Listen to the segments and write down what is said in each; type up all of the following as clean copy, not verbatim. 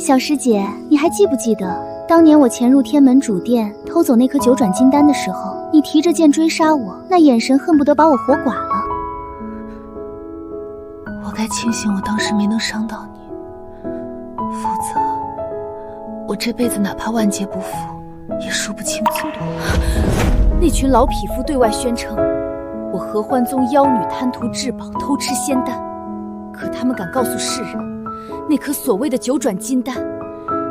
小师姐，你还记不记得，当年我潜入天门主殿偷走那颗九转金丹的时候，你提着剑追杀我，那眼神恨不得把我活剐了。我该庆幸我当时没能伤到你，否则我这辈子哪怕万劫不复，也数不清罪。那群老匹夫对外宣称我合欢宗妖女贪图至宝，偷吃仙丹，可他们敢告诉世人，那颗所谓的九转金丹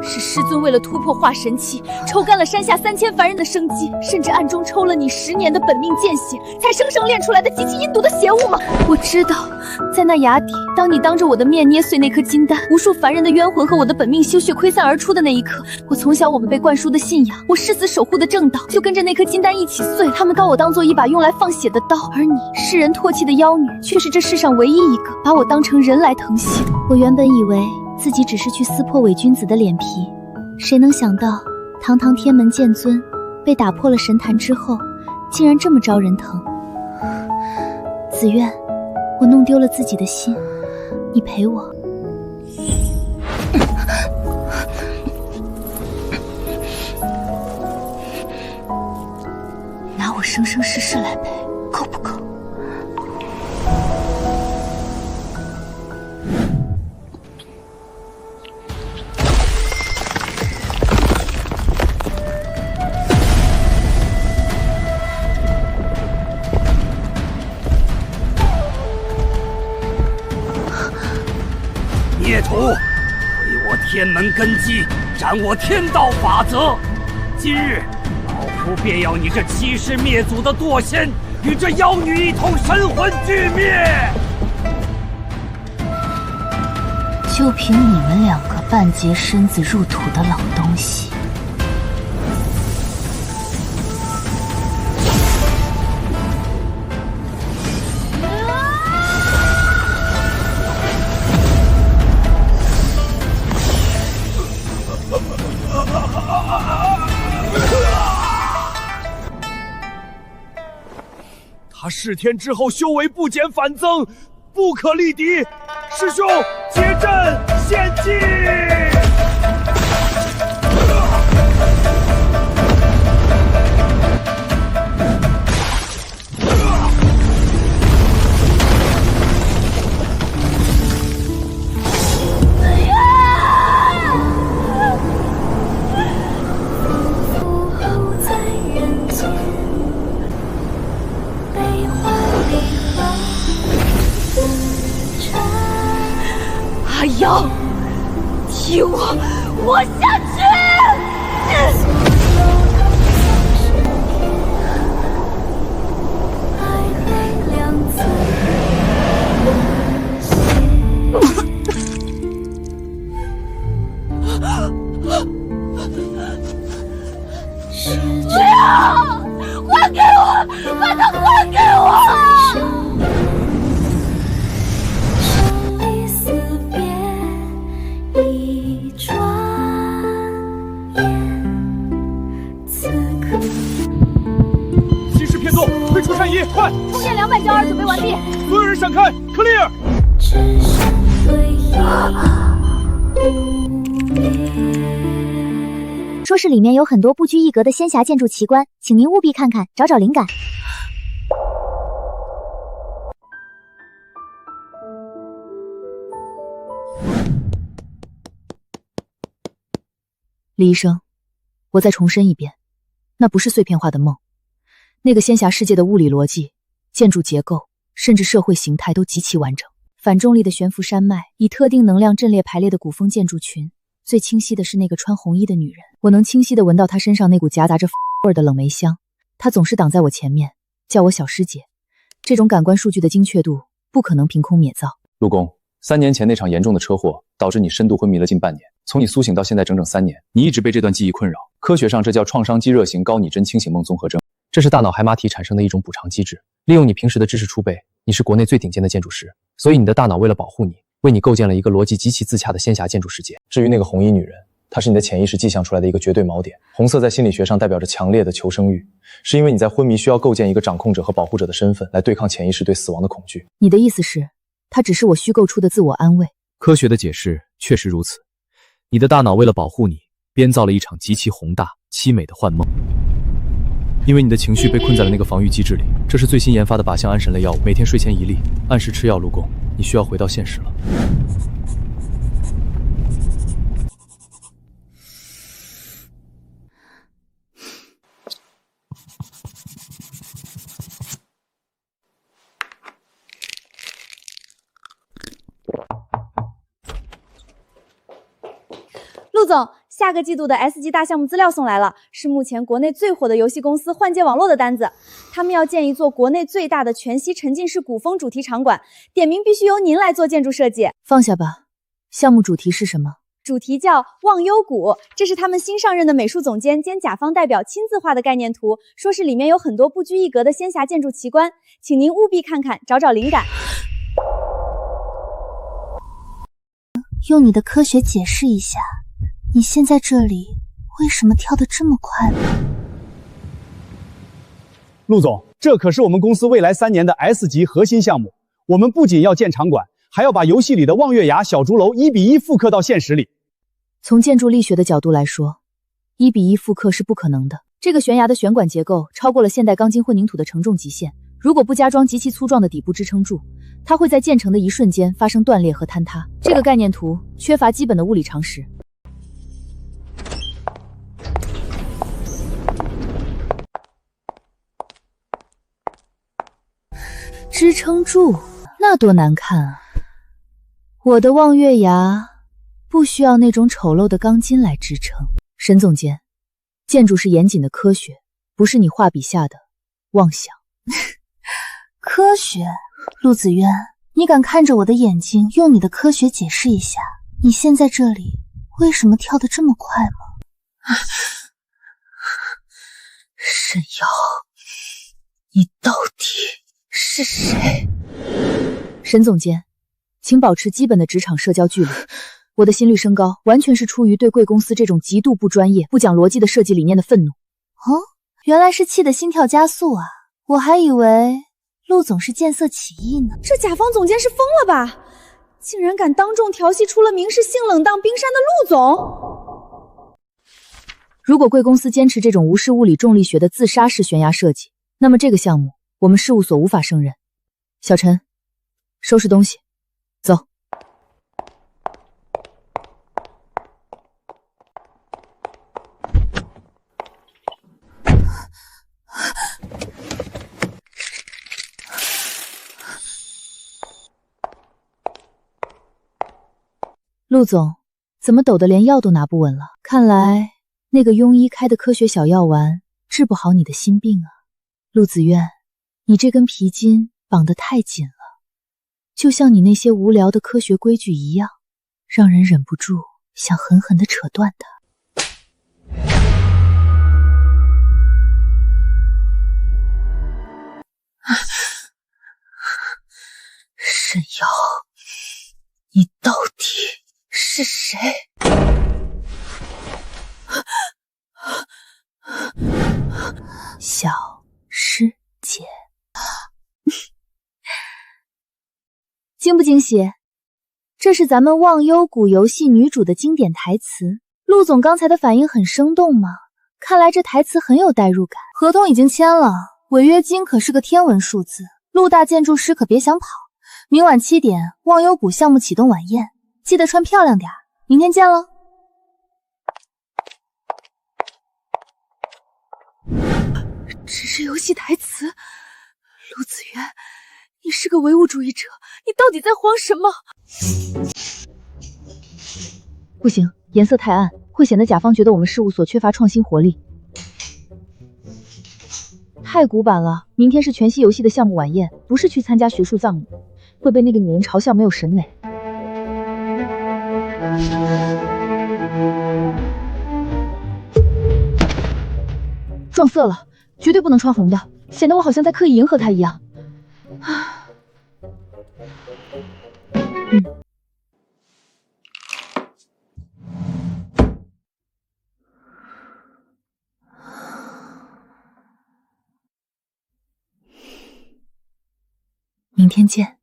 是师尊为了突破化神期，抽干了山下3000凡人的生机，甚至暗中抽了你10年的本命剑血，才生生炼出来的极其阴毒的邪物吗？我知道，在那崖底，当你当着我的面捏碎那颗金丹，无数凡人的冤魂和我的本命修血溃散而出的那一刻，我从小我们被灌输的信仰，我誓死守护的正道，就跟着那颗金丹一起碎。他们把我当做一把用来放血的刀，而你，世人唾弃的妖女，却是这世上唯一一个把我当成人来疼惜。我原本以为自己只是去撕破伪君子的脸皮，谁能想到堂堂天门剑尊被打破了神坛之后，竟然这么招人疼。紫苑，我弄丢了自己的心，你陪我。拿我生生世世来赔，够不够？孽徒，毁我天门根基，斩我天道法则。今日，老夫便要你这欺师灭祖的堕仙，与这妖女一同神魂俱灭。就凭你们2个半截身子入土的老东西！他弑天之后修为不减反增，不可力敌。师兄，结阵献祭！阿瑶，替我下去！不要！还给我！把它还给我！骑士片座，退出山移，快！充电200焦耳准备完毕，所有人闪开 ，clear！说是里面有很多不拘一格的仙侠建筑奇观，请您务必看看，找找灵感。李医生，我再重申一遍，那不是碎片化的梦。那个仙侠世界的物理逻辑、建筑结构，甚至社会形态都极其完整。反重力的悬浮山脉，以特定能量阵列排列的古风建筑群，最清晰的是那个穿红衣的女人。我能清晰地闻到她身上那股夹杂着味儿的冷梅香。她总是挡在我前面，叫我小师姐。这种感官数据的精确度，不可能凭空捏造。陆公，3年前那场严重的车祸，导致你深度昏迷了近半年。从你苏醒到现在整整3年，你一直被这段记忆困扰。科学上这叫创伤肌热型高拟真清醒梦综合症，这是大脑海马体产生的一种补偿机制。利用你平时的知识储备，你是国内最顶尖的建筑师，所以你的大脑为了保护你，为你构建了一个逻辑极其自洽的仙侠建筑世界。至于那个红衣女人，她是你的潜意识迹象出来的一个绝对锚点。红色在心理学上代表着强烈的求生欲，是因为你在昏迷需要构建一个掌控者和保护者的身份，来对抗潜意识对死亡的恐惧。你的意思是，它只是我虚构出的自我安慰？科学的解释确实如此。你的大脑为了保护你，编造了一场极其宏大、凄美的幻梦。因为你的情绪被困在了那个防御机制里，这是最新研发的靶向安神类药物，每天睡前1粒，按时吃药。陆公，你需要回到现实了。陆总，下个季度的 S 级大项目资料送来了，是目前国内最火的游戏公司幻界网络的单子。他们要建一座国内最大的全息沉浸式古风主题场馆，点名必须由您来做建筑设计。放下吧，项目主题是什么？主题叫忘忧谷，这是他们新上任的美术总监兼甲方代表亲自画的概念图，说是里面有很多不拘一格的仙侠建筑奇观，请您务必看看，找找灵感。用你的科学解释一下，你现在这里为什么跳得这么快了？陆总，这可是我们公司未来3年的 S 级核心项目。我们不仅要建场馆，还要把游戏里的望月崖小竹楼1:1复刻到现实里。从建筑力学的角度来说，1:1复刻是不可能的。这个悬崖的悬管结构超过了现代钢筋混凝土的承重极限，如果不加装极其粗壮的底部支撑柱，它会在建成的一瞬间发生断裂和坍塌。这个概念图缺乏基本的物理常识。支撑柱那多难看啊！我的望月崖不需要那种丑陋的钢筋来支撑。沈总监，建筑是严谨的科学，不是你画笔下的妄想。科学？陆子渊，你敢看着我的眼睛用你的科学解释一下，你现在这里为什么跳得这么快吗？沈瑶，你到底是谁？沈总监，请保持基本的职场社交距离。我的心率升高，完全是出于对贵公司这种极度不专业、不讲逻辑的设计理念的愤怒。哦，原来是气得心跳加速啊！我还以为陆总是见色起意呢。这甲方总监是疯了吧？竟然敢当众调戏出了名是性冷淡冰山的陆总！如果贵公司坚持这种无视物理重力学的自杀式悬崖设计，那么这个项目我们事务所无法胜任。小陈，收拾东西，走。陆总，怎么抖得连药都拿不稳了？看来那个庸医开的科学小药丸治不好你的心病啊。陆子渊，你这根皮筋绑得太紧了，就像你那些无聊的科学规矩一样，让人忍不住想狠狠地扯断它。沈瑶，你到底是谁？小师姐，惊不惊喜？这是咱们忘忧谷游戏女主的经典台词。陆总刚才的反应很生动嘛，看来这台词很有代入感。合同已经签了，违约金可是个天文数字，陆大建筑师可别想跑。明晚7点，忘忧谷项目启动晚宴，记得穿漂亮点。明天见喽。只是游戏台词，陆子渊，你是个唯物主义者，你到底在慌什么？不行，颜色太暗，会显得甲方觉得我们事务所缺乏创新活力。太古板了，明天是全息游戏的项目晚宴，不是去参加学术葬礼，会被那个女人嘲笑没有审美。撞色了，绝对不能穿红的，显得我好像在刻意迎合她一样。明天见。